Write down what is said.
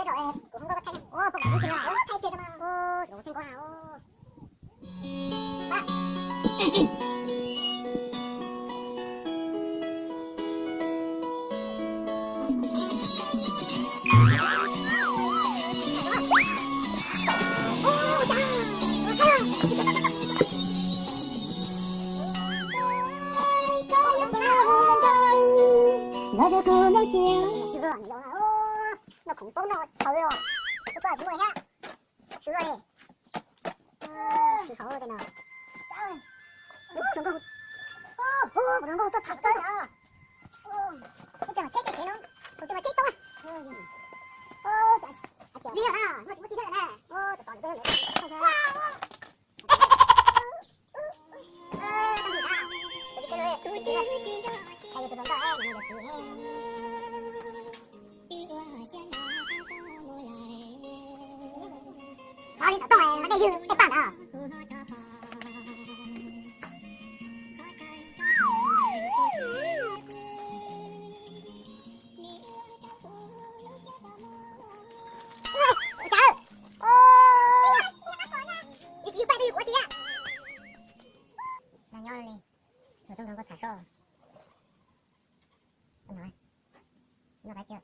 rồi cũng không có thấy ô không có thấy thấy kia mà ô đủ thấy quá ô ba我的姑娘笑，是个你知道吗？哦，那恐怖那头哟，我不知道什么呀，是不是？是头的呢。啥嘞？能够，不能够都差不多呀。这个这个技能，我这个这多。这厉害啦！我记得嘞，我到底多少年？看看。还有这种的哎，那个是。好，你到哎，那个有得办的啊。有这么多彩色，干嘛？那白接。